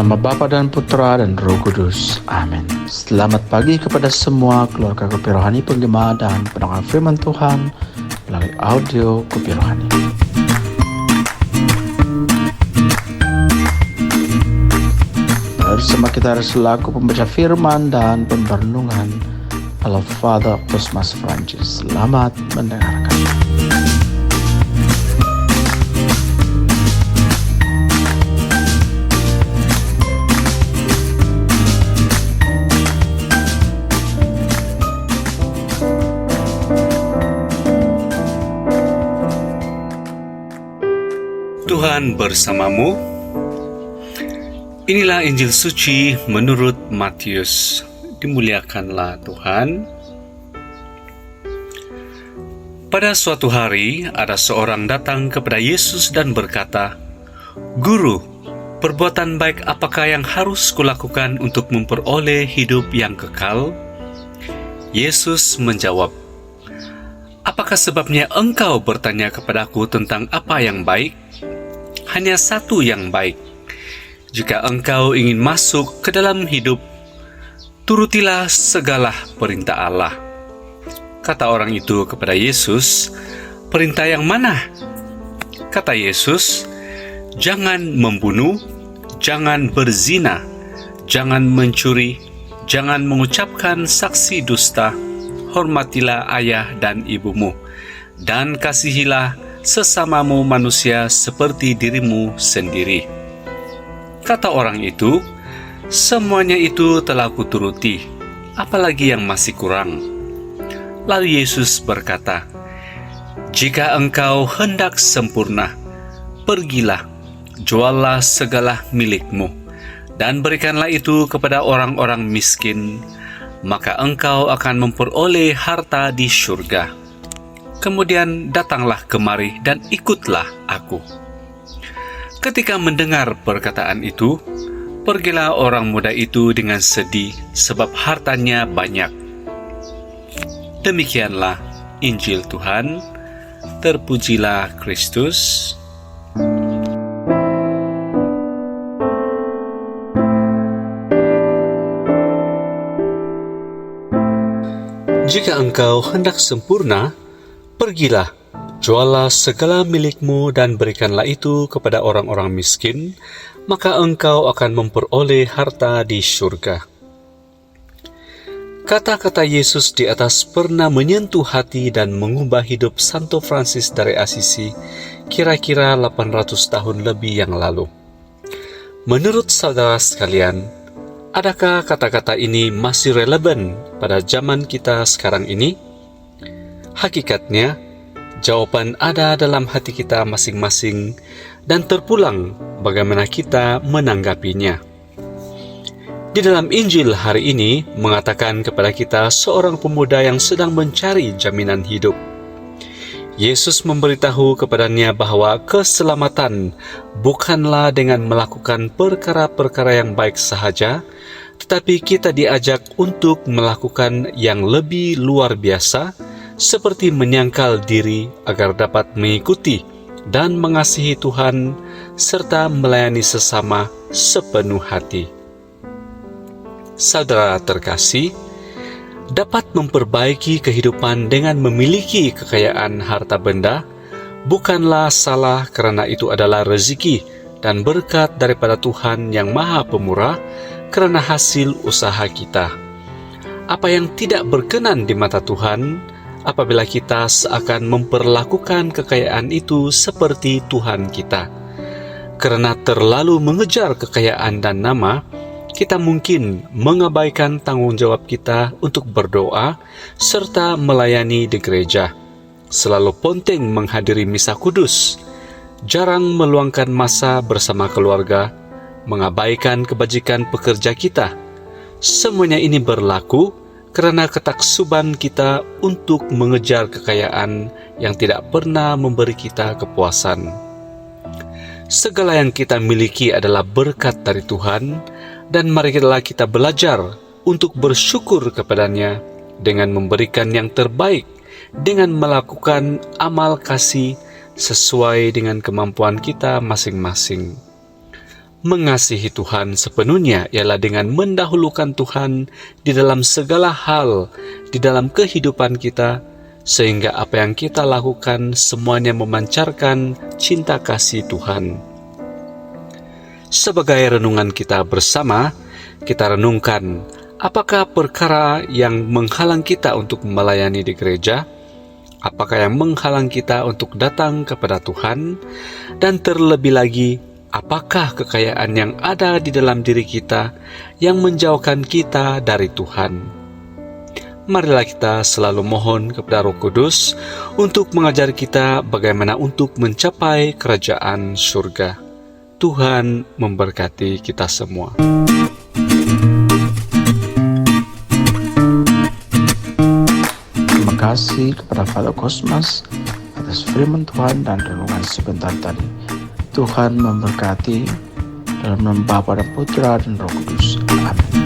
nama Bapa dan Putra dan Roh Kudus. Amin. Selamat pagi kepada semua keluarga Kopi Rohani penggema dan pendengar firman Tuhan melalui audio Kopi Rohani. Bersama kita selaku pembaca firman dan pemberenungan adalah Father Cosmas Francis. Selamat mendengarkan. Tuhan bersamamu. Inilah Injil suci menurut Matius. Dimuliakanlah Tuhan. Pada suatu hari, ada seorang datang kepada Yesus dan berkata, "Guru, perbuatan baik apakah yang harus kulakukan untuk memperoleh hidup yang kekal?" Yesus menjawab, "Apakah sebabnya engkau bertanya kepadaku tentang apa yang baik? Hanya satu yang baik. Jika engkau ingin masuk ke dalam hidup, turutilah segala perintah Allah." Kata orang itu kepada Yesus, "Perintah yang mana?" Kata Yesus, "Jangan membunuh, jangan berzina, jangan mencuri, jangan mengucapkan saksi dusta, hormatilah ayah dan ibumu, dan kasihilah sesamamu manusia seperti dirimu sendiri." Kata orang itu, "Semuanya itu telah kuturuti, apalagi yang masih kurang?" Lalu Yesus berkata, "Jika engkau hendak sempurna, pergilah, juallah segala milikmu, dan berikanlah itu kepada orang-orang miskin, maka engkau akan memperoleh harta di surga. Kemudian datanglah kemari dan ikutlah aku." Ketika mendengar perkataan itu, pergilah orang muda itu dengan sedih sebab hartanya banyak. Demikianlah Injil Tuhan. Terpujilah Kristus. Jika engkau hendak sempurna, pergilah, juallah segala milikmu dan berikanlah itu kepada orang-orang miskin, maka engkau akan memperoleh harta di surga. Kata-kata Yesus di atas pernah menyentuh hati dan mengubah hidup Santo Francis dari Assisi kira-kira 800 tahun lebih yang lalu. Menurut saudara sekalian, adakah kata-kata ini masih relevan pada zaman kita sekarang ini? Hakikatnya, jawaban ada dalam hati kita masing-masing dan terpulang bagaimana kita menanggapinya. Di dalam Injil hari ini mengatakan kepada kita seorang pemuda yang sedang mencari jaminan hidup. Yesus memberitahu kepadanya bahwa keselamatan bukanlah dengan melakukan perkara-perkara yang baik sahaja, tetapi kita diajak untuk melakukan yang lebih luar biasa, seperti menyangkal diri agar dapat mengikuti dan mengasihi Tuhan serta melayani sesama sepenuh hati. Saudara terkasih, dapat memperbaiki kehidupan dengan memiliki kekayaan harta benda bukanlah salah, karena itu adalah rezeki dan berkat daripada Tuhan yang Maha Pemurah karena hasil usaha kita. Apa yang tidak berkenan di mata Tuhan apabila kita seakan memperlakukan kekayaan itu seperti Tuhan kita. Karena terlalu mengejar kekayaan dan nama, kita mungkin mengabaikan tanggung jawab kita untuk berdoa serta melayani di gereja, selalu ponteng menghadiri misa kudus, jarang meluangkan masa bersama keluarga, mengabaikan kebajikan pekerja kita. Semuanya ini berlaku karena ketaksuban kita untuk mengejar kekayaan yang tidak pernah memberi kita kepuasan. Segala yang kita miliki adalah berkat dari Tuhan, dan marilah kita belajar untuk bersyukur kepadanya dengan memberikan yang terbaik, dengan melakukan amal kasih sesuai dengan kemampuan kita masing-masing. Mengasihi Tuhan sepenuhnya ialah dengan mendahulukan Tuhan di dalam segala hal di dalam kehidupan kita, sehingga apa yang kita lakukan semuanya memancarkan cinta kasih Tuhan. Sebagai renungan kita bersama, kita renungkan apakah perkara yang menghalang kita untuk melayani di gereja, apakah yang menghalang kita untuk datang kepada Tuhan, dan terlebih lagi, apakah kekayaan yang ada di dalam diri kita yang menjauhkan kita dari Tuhan. Marilah kita selalu mohon kepada Roh Kudus untuk mengajar kita bagaimana untuk mencapai kerajaan surga. Tuhan memberkati kita semua. Terima kasih kepada Father Cosmas atas firman Tuhan dan renungan sebentar tadi. Tuhan memberkati dalam nama Bapa dan Putra dan Roh Kudus. Amin.